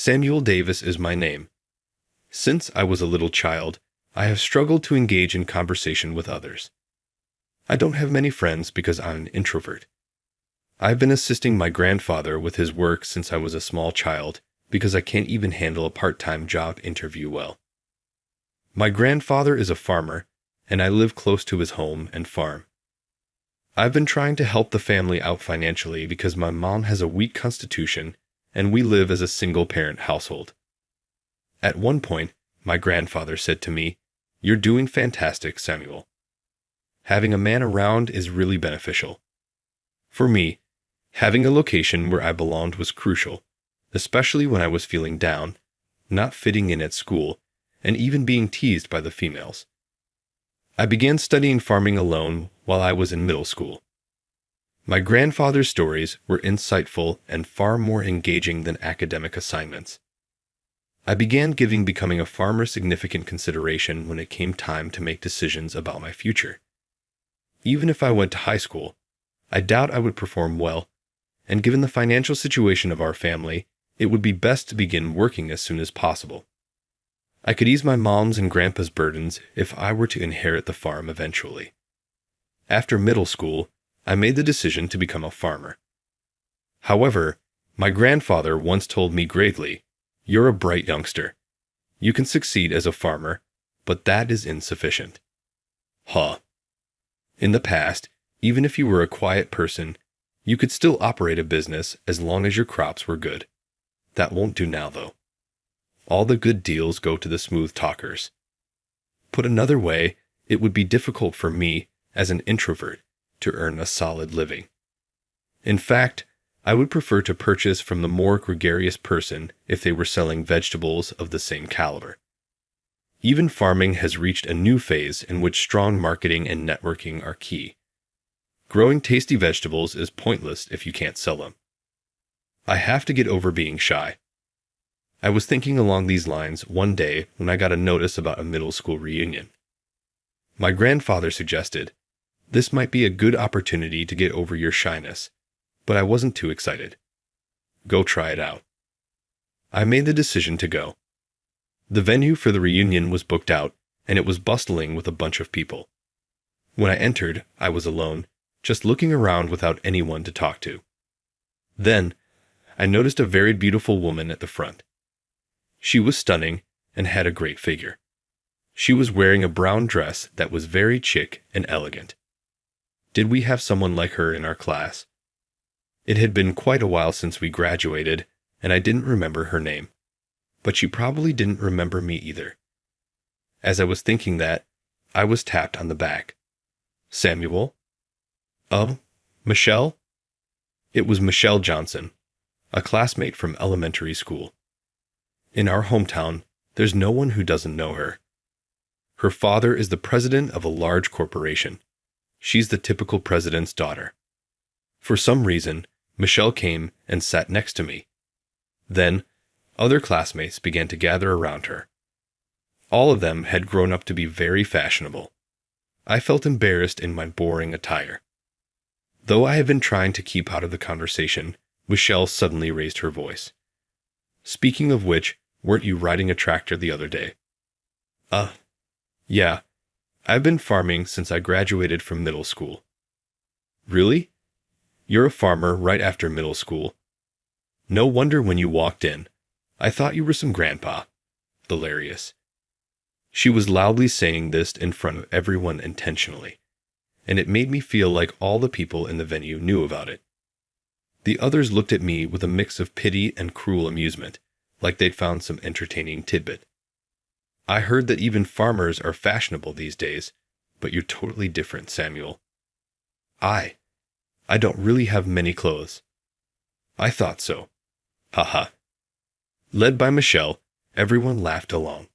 Samuel Davis is my name. Since I was a little child, I have struggled to engage in conversation with others. I don't have many friends because I'm an introvert. I've been assisting my grandfather with his work since I was a small child because I can't even handle a part-time job interview well. My grandfather is a farmer, and I live close to his home and farm. I've been trying to help the family out financially because my mom has a weak constitution and we live as a single-parent household. At one point, my grandfather said to me, "You're doing fantastic, Samuel. Having a man around is really beneficial." For me, having a location where I belonged was crucial, especially when I was feeling down, not fitting in at school, and even being teased by the females. I began studying farming alone while I was in middle school. My grandfather's stories were insightful and far more engaging than academic assignments. I began giving becoming a farmer significant consideration when it came time to make decisions about my future. Even if I went to high school, I doubt I would perform well, and given the financial situation of our family, it would be best to begin working as soon as possible. I could ease my mom's and grandpa's burdens if I were to inherit the farm eventually. After middle school, I made the decision to become a farmer. However, my grandfather once told me gravely, "You're a bright youngster. You can succeed as a farmer, but that is insufficient." Huh. In the past, even if you were a quiet person, you could still operate a business as long as your crops were good. That won't do now, though. All the good deals go to the smooth talkers. Put another way, it would be difficult for me, as an introvert, to earn a solid living. In fact, I would prefer to purchase from the more gregarious person if they were selling vegetables of the same caliber. Even farming has reached a new phase in which strong marketing and networking are key. Growing tasty vegetables is pointless if you can't sell them. I have to get over being shy. I was thinking along these lines one day when I got a notice about a middle school reunion. My grandfather suggested, "This might be a good opportunity to get over your shyness," but I wasn't too excited. Go try it out. I made the decision to go. The venue for the reunion was booked out, and it was bustling with a bunch of people. When I entered, I was alone, just looking around without anyone to talk to. Then, I noticed a very beautiful woman at the front. She was stunning and had a great figure. She was wearing a brown dress that was very chic and elegant. Did we have someone like her in our class? It had been quite a while since we graduated, and I didn't remember her name. But she probably didn't remember me either. As I was thinking that, I was tapped on the back. "Samuel?" Michelle?" It was Michelle Johnson, a classmate from elementary school. In our hometown, there's no one who doesn't know her. Her father is the president of a large corporation. She's the typical president's daughter. For some reason, Michelle came and sat next to me. Then, other classmates began to gather around her. All of them had grown up to be very fashionable. I felt embarrassed in my boring attire. Though I had been trying to keep out of the conversation, Michelle suddenly raised her voice. "Speaking of which, weren't you riding a tractor the other day?" Yeah. I've been farming since I graduated from middle school." "Really? You're a farmer right after middle school. No wonder when you walked in. I thought you were some grandpa." Hilarious. She was loudly saying this in front of everyone intentionally, and it made me feel like all the people in the venue knew about it. The others looked at me with a mix of pity and cruel amusement, like they'd found some entertaining tidbit. "I heard that even farmers are fashionable these days, but you're totally different, Samuel." I don't really have many clothes." "I thought so." Haha. Led by Michelle, everyone laughed along.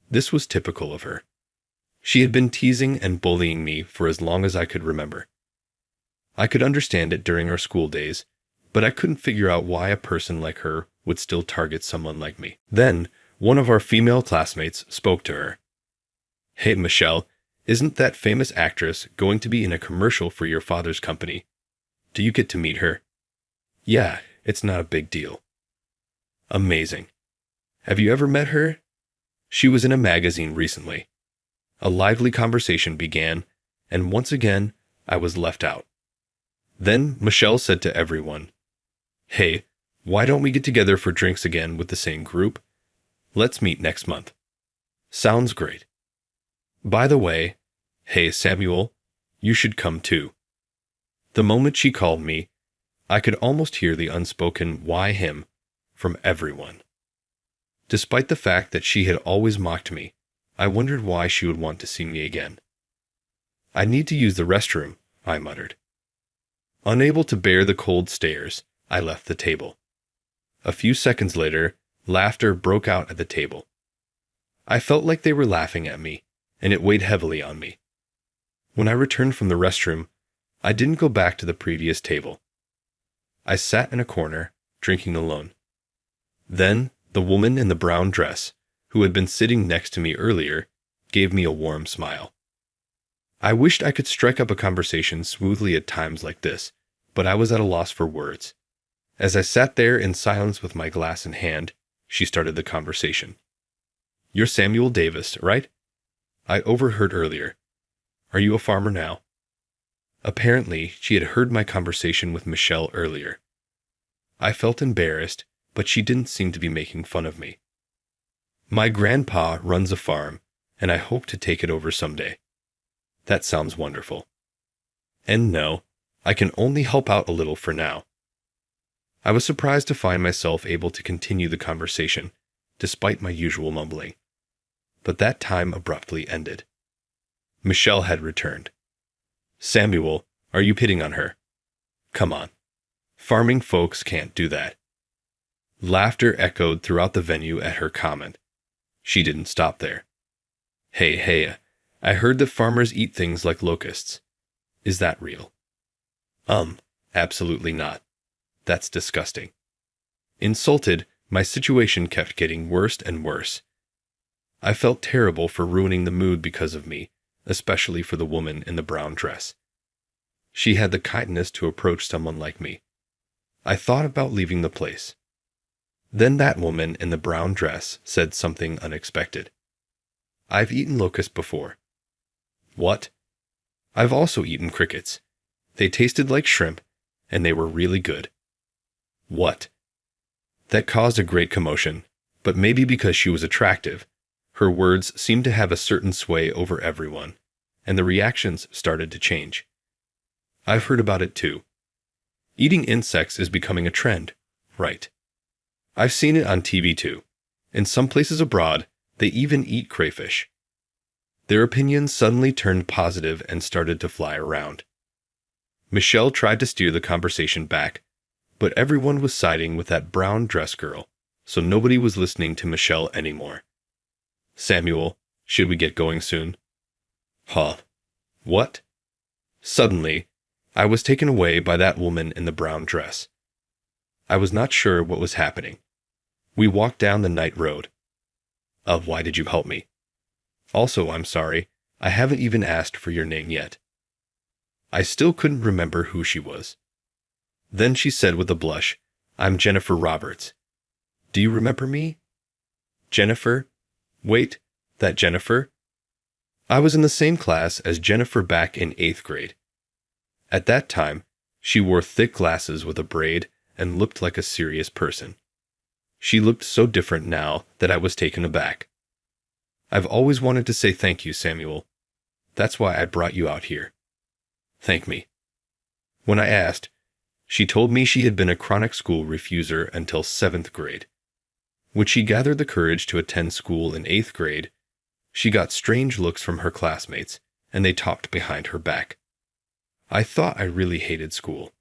This was typical of her. She had been teasing and bullying me for as long as I could remember. I could understand it during our school days, but I couldn't figure out why a person like her would still target someone like me. Then, one of our female classmates spoke to her. "Hey, Michelle, isn't that famous actress going to be in a commercial for your father's company? Do you get to meet her?" "Yeah, it's not a big deal." Amazing. Have you ever met her? She was in a magazine recently. A lively conversation began, and once again, I was left out. Then Michelle said to everyone, "Hey, why don't we get together for drinks again with the same group? Let's meet next month." Sounds great. By the way, hey Samuel, you should come too. The moment she called me, I could almost hear the unspoken "why him" from everyone. Despite the fact that she had always mocked me, I wondered why she would want to see me again. "I need to use the restroom," I muttered. Unable to bear the cold stares, I left the table. A few seconds later, laughter broke out at the table. I felt like they were laughing at me, and it weighed heavily on me. When I returned from the restroom, I didn't go back to the previous table. I sat in a corner, drinking alone. Then, the woman in the brown dress, who had been sitting next to me earlier, gave me a warm smile. I wished I could strike up a conversation smoothly at times like this, but I was at a loss for words. As I sat there in silence with my glass in hand, she started the conversation. "You're Samuel Davis, right? I overheard earlier. Are you a farmer now?" Apparently, she had heard my conversation with Michelle earlier. I felt embarrassed, but she didn't seem to be making fun of me. "My grandpa runs a farm, and I hope to take it over someday." That sounds wonderful. And no, I can only help out a little for now. I was surprised to find myself able to continue the conversation, despite my usual mumbling. But that time abruptly ended. Michelle had returned. "Samuel, are you hitting on her?" "Come on. Farming folks can't do that." Laughter echoed throughout the venue at her comment. She didn't stop there. Hey, I heard that farmers eat things like locusts. Is that real?" Absolutely not. That's disgusting." Insulted, my situation kept getting worse and worse. I felt terrible for ruining the mood because of me, especially for the woman in the brown dress. She had the kindness to approach someone like me. I thought about leaving the place. Then that woman in the brown dress said something unexpected. "I've eaten locusts before." "What?" "I've also eaten crickets. They tasted like shrimp, and they were really good." "What?" That caused a great commotion, but maybe because she was attractive, her words seemed to have a certain sway over everyone, and the reactions started to change. I've heard about it too. Eating insects is becoming a trend, right? I've seen it on TV too. In some places abroad, they even eat crayfish. Their opinions suddenly turned positive and started to fly around. Michelle tried to steer the conversation back, but everyone was siding with that brown dress girl, so nobody was listening to Michelle anymore. "Samuel, should we get going soon?" "Huh? What?" Suddenly, I was taken away by that woman in the brown dress. I was not sure what was happening. We walked down the night road. Why did you help me? Also, I'm sorry, I haven't even asked for your name yet." I still couldn't remember who she was. Then she said with a blush, "I'm Jennifer Roberts. Do you remember me?" "Jennifer? Wait, that Jennifer?" I was in the same class as Jennifer back in 8th grade. At that time, she wore thick glasses with a braid and looked like a serious person. She looked so different now that I was taken aback. "I've always wanted to say thank you, Samuel. That's why I brought you out here." "Thank me." When I asked, she told me she had been a chronic school refuser until 7th grade. When she gathered the courage to attend school in 8th grade, she got strange looks from her classmates, and they talked behind her back. I thought I really hated school.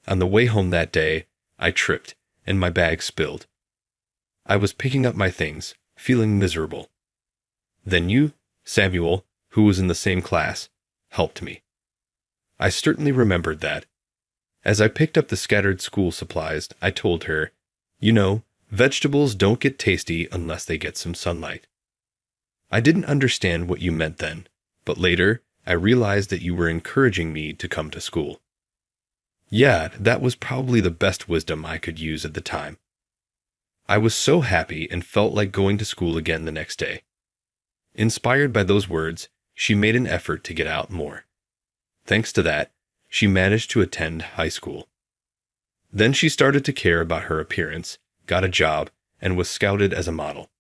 On the way home that day, I tripped, and my bag spilled. I was picking up my things, feeling miserable. Then you, Samuel, who was in the same class, helped me. I certainly remembered that. As I picked up the scattered school supplies, I told her, "You know, vegetables don't get tasty unless they get some sunlight." I didn't understand what you meant then, but later I realized that you were encouraging me to come to school. Yeah, that was probably the best wisdom I could use at the time. I was so happy and felt like going to school again the next day. Inspired by those words, she made an effort to get out more. Thanks to that, she managed to attend high school. Then she started to care about her appearance, got a job, and was scouted as a model.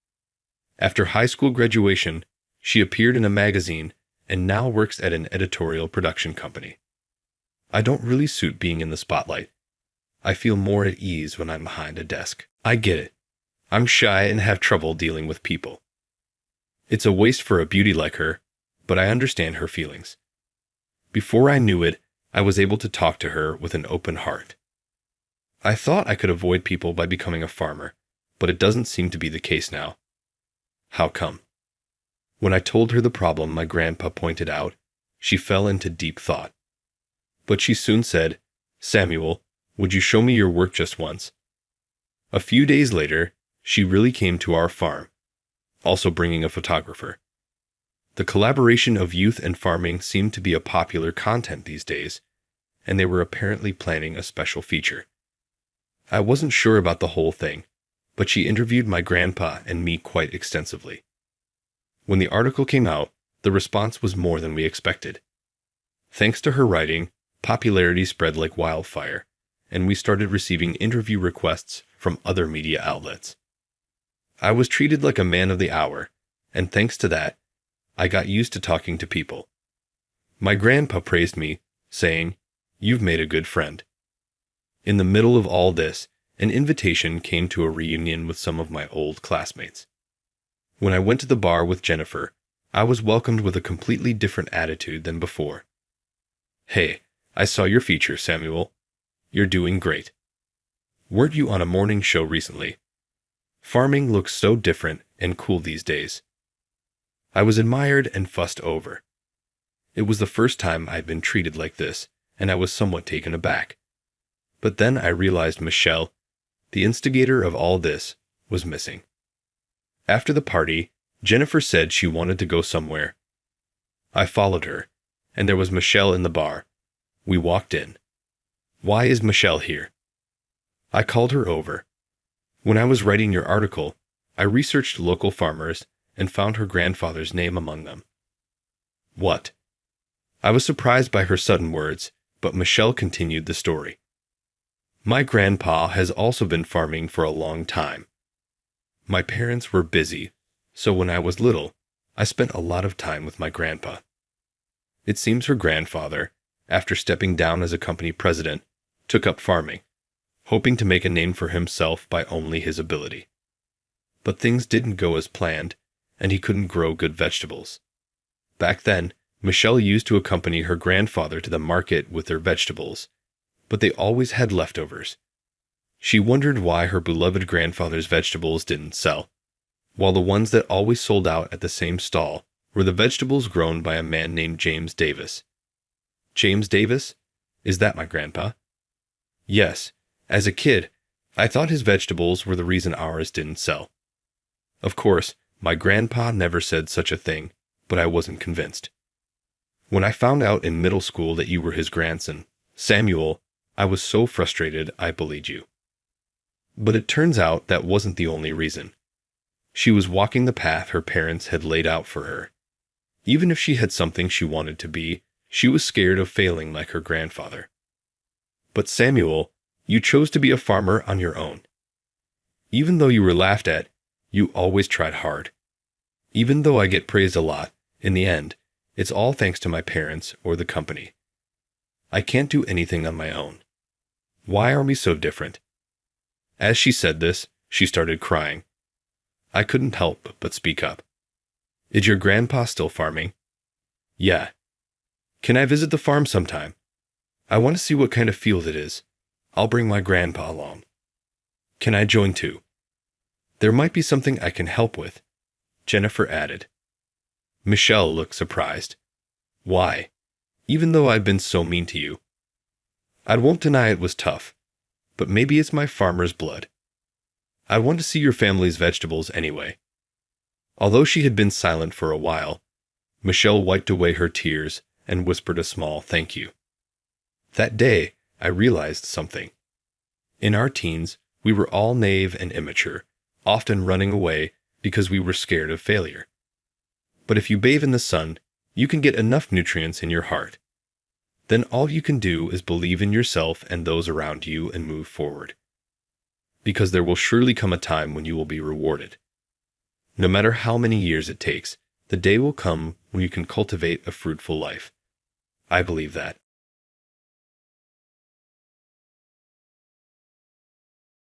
After high school graduation, she appeared in a magazine and now works at an editorial production company. I don't really suit being in the spotlight. I feel more at ease when I'm behind a desk. I get it. I'm shy and have trouble dealing with people. It's a waste for a beauty like her, but I understand her feelings. Before I knew it, I was able to talk to her with an open heart. I thought I could avoid people by becoming a farmer, but it doesn't seem to be the case now. How come? When I told her the problem my grandpa pointed out, she fell into deep thought. But she soon said, "Samuel, would you show me your work just once?" A few days later, she really came to our farm, also bringing a photographer. The collaboration of youth and farming seemed to be a popular content these days, and they were apparently planning a special feature. I wasn't sure about the whole thing, but she interviewed my grandpa and me quite extensively. When the article came out, the response was more than we expected. Thanks to her writing, popularity spread like wildfire, and we started receiving interview requests from other media outlets. I was treated like a man of the hour, and thanks to that, I got used to talking to people. My grandpa praised me, saying, "You've made a good friend." In the middle of all this, an invitation came to a reunion with some of my old classmates. When I went to the bar with Jennifer, I was welcomed with a completely different attitude than before. "Hey, I saw your feature, Samuel. You're doing great. Weren't you on a morning show recently? Farming looks so different and cool these days." I was admired and fussed over. It was the first time I'd been treated like this, and I was somewhat taken aback. But then I realized Michelle, the instigator of all this, was missing. After the party, Jennifer said she wanted to go somewhere. I followed her, and there was Michelle in the bar. We walked in. "Why is Michelle here?" I called her over. "When I was writing your article, I researched local farmers and found her grandfather's name among them." "What?" I was surprised by her sudden words, but Michelle continued the story. "My grandpa has also been farming for a long time. My parents were busy, so when I was little, I spent a lot of time with my grandpa. It seems her grandfather, after stepping down as a company president, took up farming, hoping to make a name for himself by only his ability. But things didn't go as planned, and he couldn't grow good vegetables. Back then, Michelle used to accompany her grandfather to the market with their vegetables, but they always had leftovers. She wondered why her beloved grandfather's vegetables didn't sell, while the ones that always sold out at the same stall were the vegetables grown by a man named James Davis. James Davis? Is that my grandpa? Yes. As a kid, I thought his vegetables were the reason ours didn't sell. Of course, my grandpa never said such a thing, but I wasn't convinced. When I found out in middle school that you were his grandson, Samuel, I was so frustrated I bullied you. But it turns out that wasn't the only reason. She was walking the path her parents had laid out for her. Even if she had something she wanted to be, she was scared of failing like her grandfather. But Samuel, you chose to be a farmer on your own. Even though you were laughed at, you always tried hard. Even though I get praised a lot, in the end, it's all thanks to my parents or the company. I can't do anything on my own. Why are we so different?" As she said this, she started crying. I couldn't help but speak up. "Is your grandpa still farming?" "Yeah." "Can I visit the farm sometime? I want to see what kind of field it is. I'll bring my grandpa along." "Can I join too?" "There might be something I can help with," Jennifer added. Michelle looked surprised. "Why? Even though I've been so mean to you?" "I won't deny it was tough, but maybe it's my farmer's blood. I want to see your family's vegetables anyway." Although she had been silent for a while, Michelle wiped away her tears and whispered a small thank you. That day, I realized something. In our teens, we were all naive and immature, often running away because we were scared of failure. But if you bathe in the sun, you can get enough nutrients in your heart. Then all you can do is believe in yourself and those around you and move forward. Because there will surely come a time when you will be rewarded. No matter how many years it takes, the day will come when you can cultivate a fruitful life. I believe that.